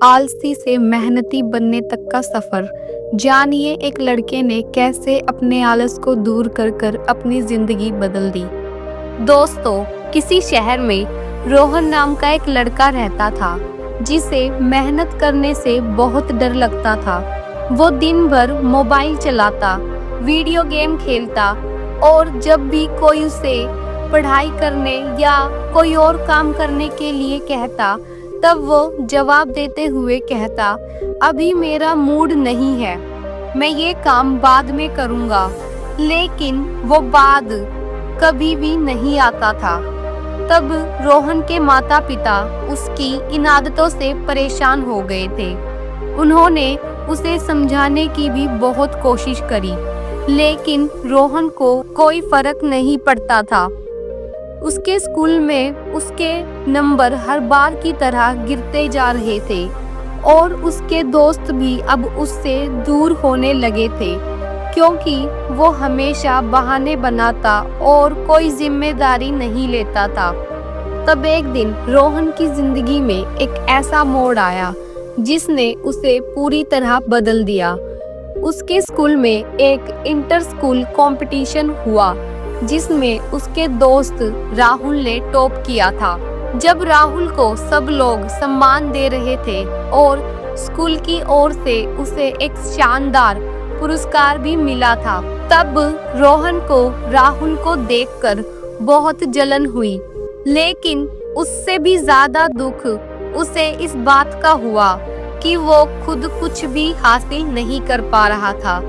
आलसी से मेहनती बनने तक का सफर। जानिए एक लड़के ने कैसे अपने आलस को दूर कर कर अपनी जिंदगी बदल दी। दोस्तों, किसी शहर में रोहन नाम का एक लड़का रहता था जिसे मेहनत करने से बहुत डर लगता था। वो दिन भर मोबाइल चलाता, वीडियो गेम खेलता और जब भी कोई उसे पढ़ाई करने या कोई और काम करने के लिए कहता, तब वो जवाब देते हुए कहता, अभी मेरा मूड नहीं है, मैं ये काम बाद में करूँगा। लेकिन वो बाद कभी भी नहीं आता था। तब रोहन के माता पिता उसकी इन आदतों से परेशान हो गए थे। उन्होंने उसे समझाने की भी बहुत कोशिश करी, लेकिन रोहन को कोई फर्क नहीं पड़ता था। उसके स्कूल में उसके नंबर हर बार की तरह गिरते जा रहे थे और उसके दोस्त भी अब उससे दूर होने लगे थे, क्योंकि वो हमेशा बहाने बनाता और कोई जिम्मेदारी नहीं लेता था। तब एक दिन रोहन की जिंदगी में एक ऐसा मोड़ आया जिसने उसे पूरी तरह बदल दिया। उसके स्कूल में एक इंटर स्कूल कंपटीशन हुआ जिसमें उसके दोस्त राहुल ने टॉप किया था। जब राहुल को सब लोग सम्मान दे रहे थे और स्कूल की ओर से उसे एक शानदार पुरस्कार भी मिला था, तब रोहन को राहुल को देखकर बहुत जलन हुई। लेकिन उससे भी ज्यादा दुख उसे इस बात का हुआ कि वो खुद कुछ भी हासिल नहीं कर पा रहा था।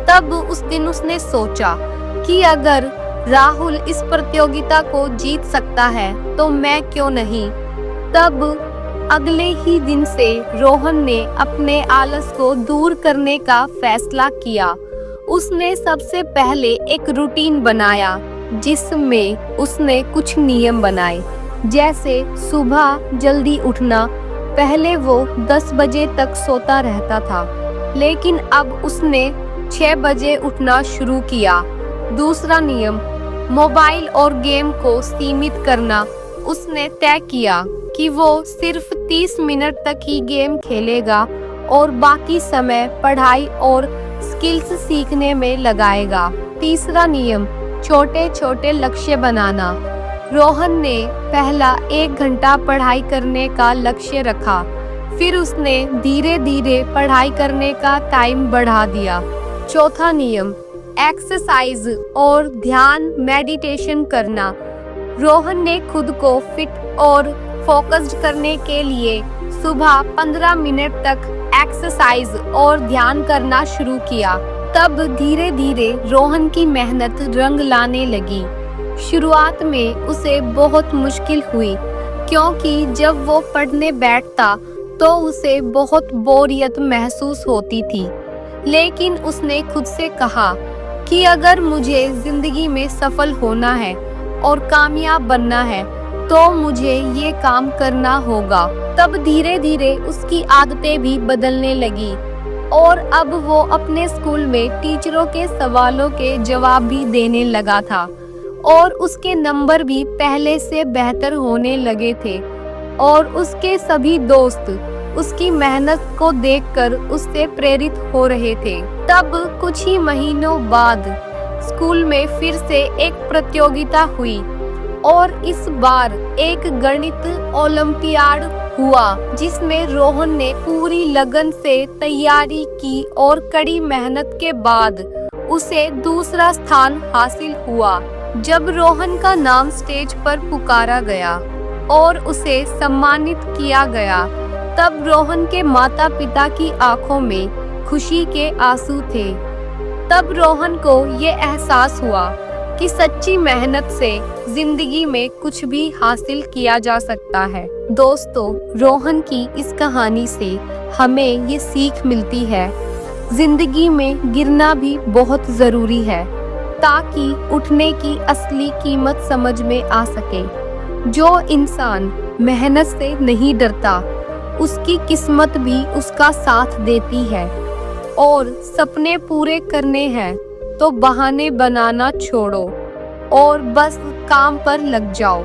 तब उस दिन उसने सोचा कि अगर राहुल इस प्रतियोगिता को जीत सकता है तो मैं क्यों नहीं। तब अगले ही दिन से रोहन ने अपने आलस को दूर करने का फैसला किया। उसने सबसे पहले एक रूटीन बनाया जिसमें उसने कुछ नियम बनाए, जैसे सुबह जल्दी उठना। पहले वो 10 बजे तक सोता रहता था, लेकिन अब उसने 6 बजे उठना शुरू किया। दूसरा नियम, मोबाइल और गेम को सीमित करना। उसने तय किया कि वो सिर्फ 30 मिनट तक ही गेम खेलेगा और बाकी समय पढ़ाई और स्किल्स सीखने में लगाएगा। तीसरा नियम, छोटे छोटे लक्ष्य बनाना। रोहन ने पहला 1 घंटा पढ़ाई करने का लक्ष्य रखा, फिर उसने धीरे धीरे पढ़ाई करने का टाइम बढ़ा दिया। चौथा नियम, एक्सरसाइज और ध्यान मेडिटेशन करना। रोहन ने खुद को फिट और फोकस्ड करने के लिए सुबह 15 मिनट तक एक्सरसाइज और ध्यान करना शुरू किया। तब धीरे धीरे रोहन की मेहनत रंग लाने लगी। शुरुआत में उसे बहुत मुश्किल हुई, क्योंकि जब वो पढ़ने बैठता तो उसे बहुत बोरियत महसूस होती थी। लेकिन उसने खुद से कहा कि अगर मुझे जिंदगी में सफल होना है और कामयाब बनना है तो मुझे ये काम करना होगा। तब धीरे धीरे उसकी आदतें भी बदलने लगी और अब वो अपने स्कूल में टीचरों के सवालों के जवाब भी देने लगा था और उसके नंबर भी पहले से बेहतर होने लगे थे और उसके सभी दोस्त उसकी मेहनत को देखकर उससे प्रेरित हो रहे थे। तब कुछ ही महीनों बाद स्कूल में फिर से एक प्रतियोगिता हुई और इस बार एक गणित ओलंपियाड हुआ जिसमें रोहन ने पूरी लगन से तैयारी की और कड़ी मेहनत के बाद उसे दूसरा स्थान हासिल हुआ। जब रोहन का नाम स्टेज पर पुकारा गया और उसे सम्मानित किया गया, तब रोहन के माता पिता की आंखों में खुशी के आंसू थे। तब रोहन को ये एहसास हुआ कि सच्ची मेहनत से जिंदगी में कुछ भी हासिल किया जा सकता है। दोस्तों, रोहन की इस कहानी से हमें ये सीख मिलती है, जिंदगी में गिरना भी बहुत जरूरी है ताकि उठने की असली कीमत समझ में आ सके। जो इंसान मेहनत से नहीं डरता, उसकी किस्मत भी उसका साथ देती है। और सपने पूरे करने हैं तो बहाने बनाना छोड़ो और बस काम पर लग जाओ।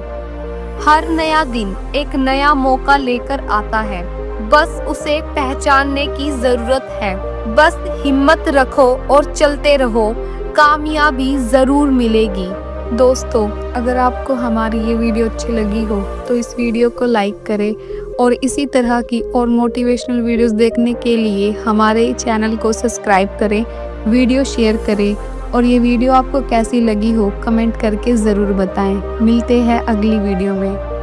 हर नया दिन एक नया मौका लेकर आता है। बस उसे पहचानने की जरूरत है। बस हिम्मत रखो और चलते रहो, कामयाबी जरूर मिलेगी। दोस्तों, अगर आपको हमारी ये वीडियो अच्छी लगी हो तो इस वीडियो को लाइक करें और इसी तरह की और मोटिवेशनल वीडियोस देखने के लिए हमारे चैनल को सब्सक्राइब करें, वीडियो शेयर करें और ये वीडियो आपको कैसी लगी हो कमेंट करके ज़रूर बताएं। मिलते हैं अगली वीडियो में।